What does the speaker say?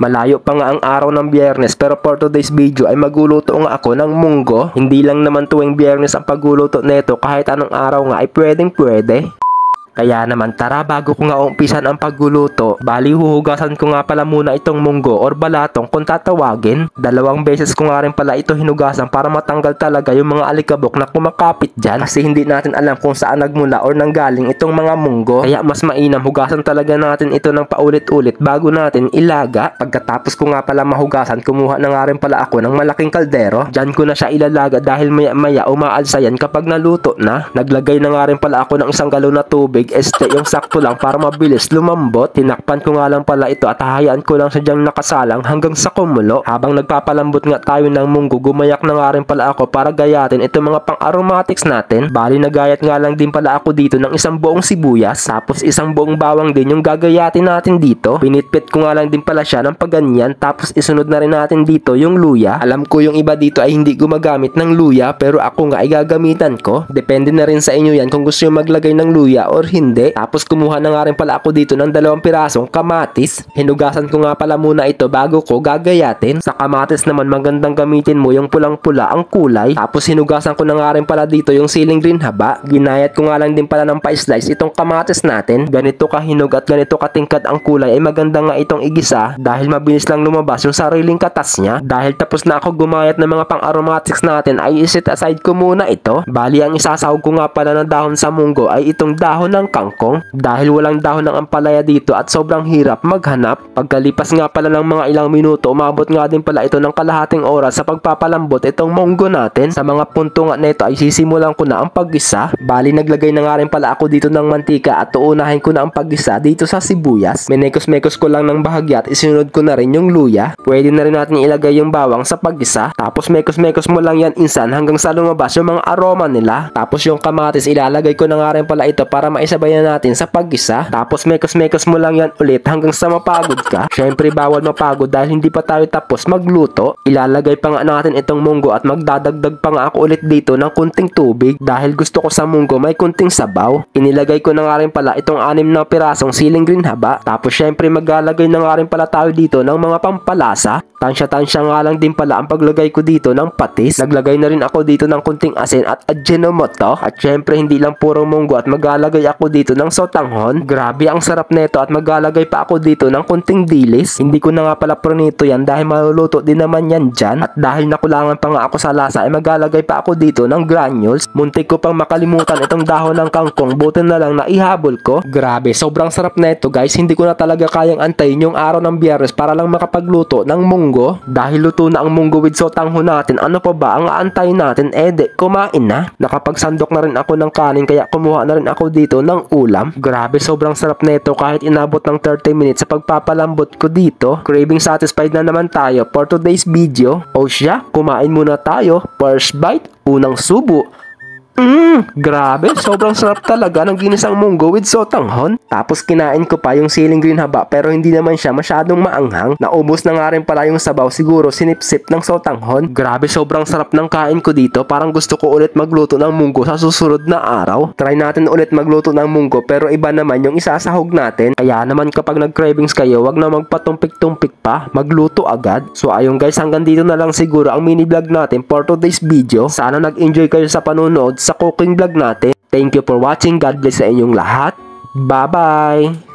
Malayo pa nga ang araw ng Biyernes pero for today's video ay magluluto nga ako ng munggo. Hindi lang naman tuwing Biyernes ang pagluluto neto, kahit anong araw nga ay pwedeng pwede. Kaya naman tara, bago ko nga umpisan ang pagluluto, bali huhugasan ko nga pala muna itong munggo or balatong kung tatawagin. 2 beses ko nga rin pala ito hinugasan para matanggal talaga yung mga alikabok na kumakapit dyan. Kasi hindi natin alam kung saan nagmula or nanggaling itong mga munggo. Kaya mas mainam hugasan talaga natin ito ng paulit-ulit bago natin ilaga. Pagkatapos ko nga pala mahugasan, kumuha na nga rin pala ako ng malaking kaldero. Dyan ko na siya ilalaga dahil maya-maya umaalsa yan kapag naluto na. Naglagay na nga rin pala ako ng 1 galon na tubig. Yung sakto lang para mabilis lumambot. Tinakpan ko nga lang pala ito at hahayaan ko lang siya dyang nakasalang hanggang sa kumulo. Habang nagpapalambot nga tayo ng munggo, gumayak na nga rin pala ako para gayatin itong mga pang-aromatics natin. Bali nagayat nga lang din pala ako dito ng 1 buong sibuyas, tapos 1 buong bawang din yung gagayatin natin dito. Pinitpit ko nga lang din pala siya ng paganyan, tapos isunod na rin natin dito yung luya. Alam ko yung iba dito ay hindi gumagamit ng luya, pero ako nga ay gagamitan ko. Depende na rin sa inyo yan kung gusto yung maglagay ng luya or hindi. Tapos kumuha na nga rin pala ako dito ng 2 pirasong kamatis. Hinugasan ko nga pala muna ito bago ko gagayatin. Sa kamatis naman magandang gamitin mo yung pulang-pula ang kulay. Tapos hinugasan ko na nga rin pala dito yung siling green haba. Ginayat ko nga lang din pala ng pa-slice itong kamatis natin. Ganito kahinog at ganito katingkad ang kulay ay maganda nga itong igisa dahil mabilis lang lumabas yung sariling katas niya. Dahil tapos na ako gumayat ng mga pang-aromatics natin ay iset aside ko muna ito. Bali ang isasahog ko nga pala ng dahon sa munggo ay itong dahon ng kangkong. Dahil walang dahon ng ampalaya dito at sobrang hirap maghanap. Pagkalipas nga pala ng mga ilang minuto, umabot nga din pala ito ng kalahating oras sa pagpapalambot itong munggo natin. Sa mga punto nga neto ay sisimulan ko na ang paggisa. Bali naglagay na nga rin pala ako dito ng mantika at uunahin ko na ang paggisa dito sa sibuyas. Minekos-mekos ko lang ng bahagya at isunod ko na rin yung luya. Pwede na rin natin ilagay yung bawang sa paggisa. Tapos mekos-mekos mo lang yan insan hanggang sa lumabas yung mga aroma nila. Tapos yung kamatis ilalagay ko na nga rin pala ito para maisabayan natin sa paggisa. Tapos mekos-mekos mo lang yan ulit hanggang sa mapagod ka. Syempre bawal mapagod dahil hindi pa tayo tapos magluto. Ilalagay pa nga natin itong munggo at magdadagdag pa nga ako ulit dito ng kunting tubig dahil gusto ko sa munggo may kunting sabaw. Inilagay ko na nga rin pala itong 6 na pirasong siling green haba. Tapos syempre maglalagay na nga rin pala tayo dito ng mga pampalasa. Tansya-tansya nga lang din pala ang paglagay ko dito ng patis. Naglagay na rin ako dito ng kunting asin at ajinomoto. At syempre hindi lang puro munggo at maglalagay ako dito ng sotanghon. Grabe ang sarap neto at maglalagay pa ako dito ng kunting dilis. Hindi ko na nga pala pronito yan dahil maluluto din naman yan dyan. At dahil nakulangan pa nga ako sa lasa ay maglalagay pa ako dito ng granules. Muntik ko pang makalimutan itong dahon ng kangkong, buti na lang na ihabol ko. Grabe, sobrang sarap neto guys. Hindi ko na talaga kayang antayin yung araw ng Biyernes para lang makapagluto ng munggo. Dahil luto na ang munggo with sotanghon natin, ano pa ba ang aantayin natin? Kumain na. Nakapagsandok na rin ako ng kanin kaya kumuha na rin ako dito ng ulam. Grabe, sobrang sarap neto kahit inabot ng 30 minutes sa pagpapalambot ko dito. Craving satisfied na naman tayo for today's video. O siya, kumain muna tayo. First bite, unang subo. Grabe, sobrang sarap talaga ng ginisang munggo with sotanghon. Tapos kinain ko pa yung siling green haba pero hindi naman siya masyadong maanghang. Naubos na nga rin pala yung sabaw, siguro sinipsip ng sotanghon. Grabe, sobrang sarap ng kain ko dito. Parang gusto ko ulit magluto ng munggo sa susunod na araw. Try natin ulit magluto ng munggo pero iba naman yung isasahog natin. Kaya naman kapag nag-cravings kayo, wag na magpatumpik-tumpik pa, magluto agad. So ayun guys, hanggang dito na lang siguro ang mini vlog natin for today's video. Sana nag-enjoy kayo sa panonood sa cooking vlog natin. Thank you for watching. God bless sa inyong lahat. Bye-bye!